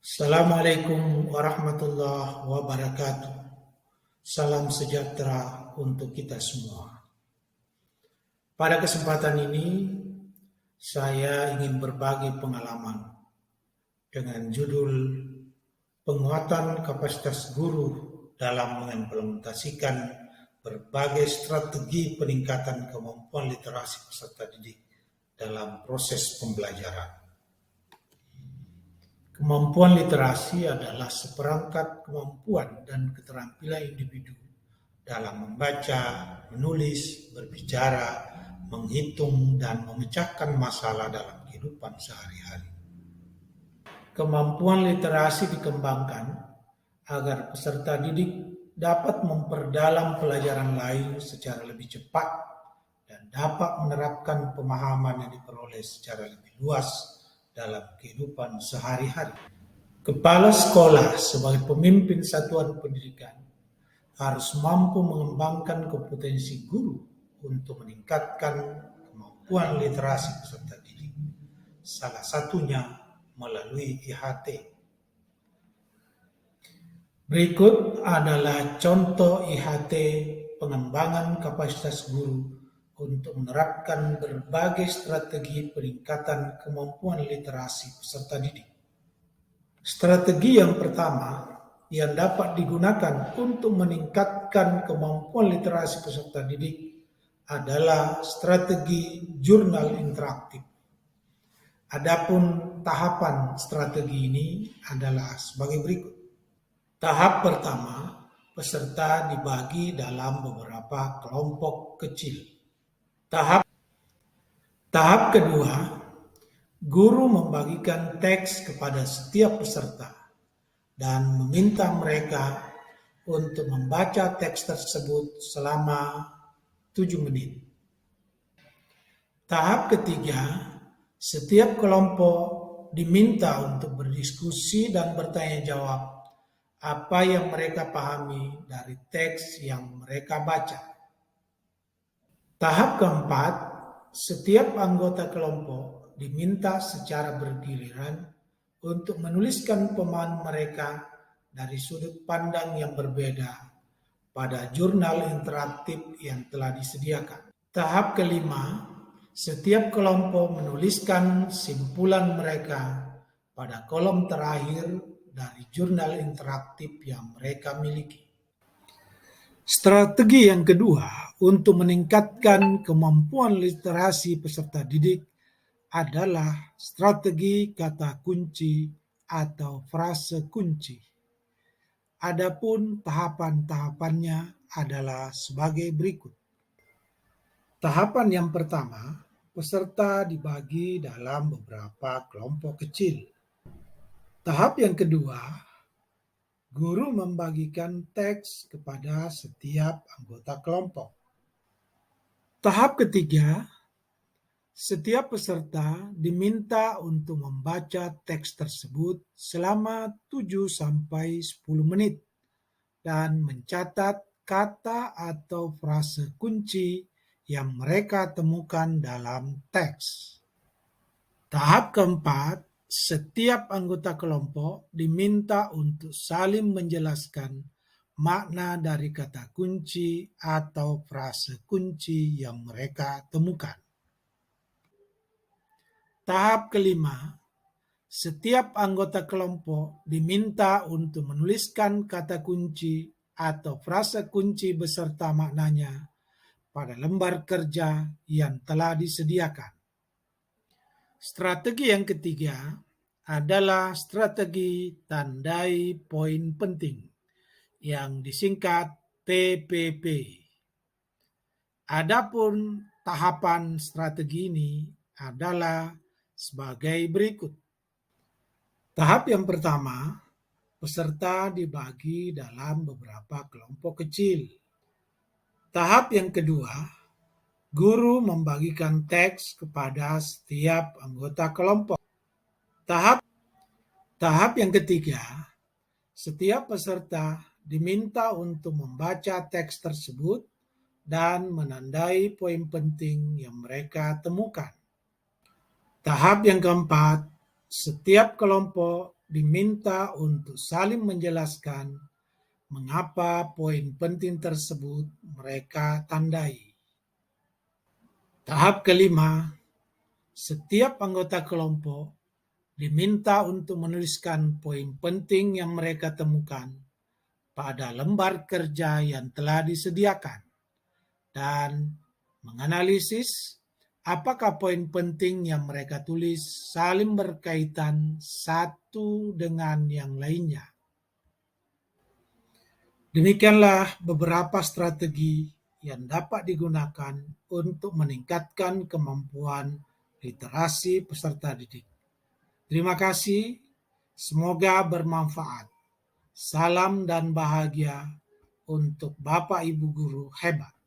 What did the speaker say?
Assalamualaikum warahmatullahi wabarakatuh. Salam sejahtera untuk kita semua. Pada kesempatan ini, saya ingin berbagi pengalaman dengan judul Penguatan Kapasitas Guru dalam mengimplementasikan berbagai strategi peningkatan kemampuan literasi peserta didik dalam proses pembelajaran. Kemampuan literasi adalah seperangkat kemampuan dan keterampilan individu dalam membaca, menulis, berbicara, menghitung, dan memecahkan masalah dalam kehidupan sehari-hari. Kemampuan literasi dikembangkan agar peserta didik dapat memperdalam pelajaran lain secara lebih cepat dan dapat menerapkan pemahaman yang diperoleh secara lebih luas dalam kehidupan sehari-hari. Kepala sekolah sebagai pemimpin satuan pendidikan harus mampu mengembangkan kompetensi guru untuk meningkatkan kemampuan literasi peserta didik. Salah satunya melalui IHT. Berikut adalah contoh IHT pengembangan kapasitas guru untuk menerapkan berbagai strategi peningkatan kemampuan literasi peserta didik. Strategi yang pertama yang dapat digunakan untuk meningkatkan kemampuan literasi peserta didik adalah strategi jurnal interaktif. Adapun tahapan strategi ini adalah sebagai berikut. Tahap pertama, peserta dibagi dalam beberapa kelompok kecil. Tahap kedua, guru membagikan teks kepada setiap peserta dan meminta mereka untuk membaca teks tersebut selama 7 menit. Tahap ketiga, setiap kelompok diminta untuk berdiskusi dan bertanya jawab apa yang mereka pahami dari teks yang mereka baca. Tahap keempat, setiap anggota kelompok diminta secara bergiliran untuk menuliskan pemahaman mereka dari sudut pandang yang berbeda pada jurnal interaktif yang telah disediakan. Tahap kelima, setiap kelompok menuliskan simpulan mereka pada kolom terakhir dari jurnal interaktif yang mereka miliki. Strategi yang kedua untuk meningkatkan kemampuan literasi peserta didik adalah strategi kata kunci atau frase kunci. Adapun tahapan-tahapannya adalah sebagai berikut. Tahapan yang pertama, peserta dibagi dalam beberapa kelompok kecil. Tahap yang kedua, guru membagikan teks kepada setiap anggota kelompok. Tahap ketiga, setiap peserta diminta untuk membaca teks tersebut selama 7-10 menit dan mencatat kata atau frase kunci yang mereka temukan dalam teks. Tahap keempat, setiap anggota kelompok diminta untuk saling menjelaskan makna dari kata kunci atau frase kunci yang mereka temukan. Tahap kelima, setiap anggota kelompok diminta untuk menuliskan kata kunci atau frase kunci beserta maknanya pada lembar kerja yang telah disediakan. Strategi yang ketiga adalah strategi tandai poin penting yang disingkat TPP. Adapun tahapan strategi ini adalah sebagai berikut. Tahap yang pertama, peserta dibagi dalam beberapa kelompok kecil. Tahap yang kedua, guru membagikan teks kepada setiap anggota kelompok. Tahap yang ketiga, setiap peserta diminta untuk membaca teks tersebut dan menandai poin penting yang mereka temukan. Tahap yang keempat, setiap kelompok diminta untuk saling menjelaskan mengapa poin penting tersebut mereka tandai. Tahap kelima, setiap anggota kelompok diminta untuk menuliskan poin penting yang mereka temukan pada lembar kerja yang telah disediakan dan menganalisis apakah poin penting yang mereka tulis saling berkaitan satu dengan yang lainnya. Demikianlah beberapa strategi yang dapat digunakan untuk meningkatkan kemampuan literasi peserta didik. Terima kasih, semoga bermanfaat. Salam dan bahagia untuk Bapak Ibu guru hebat.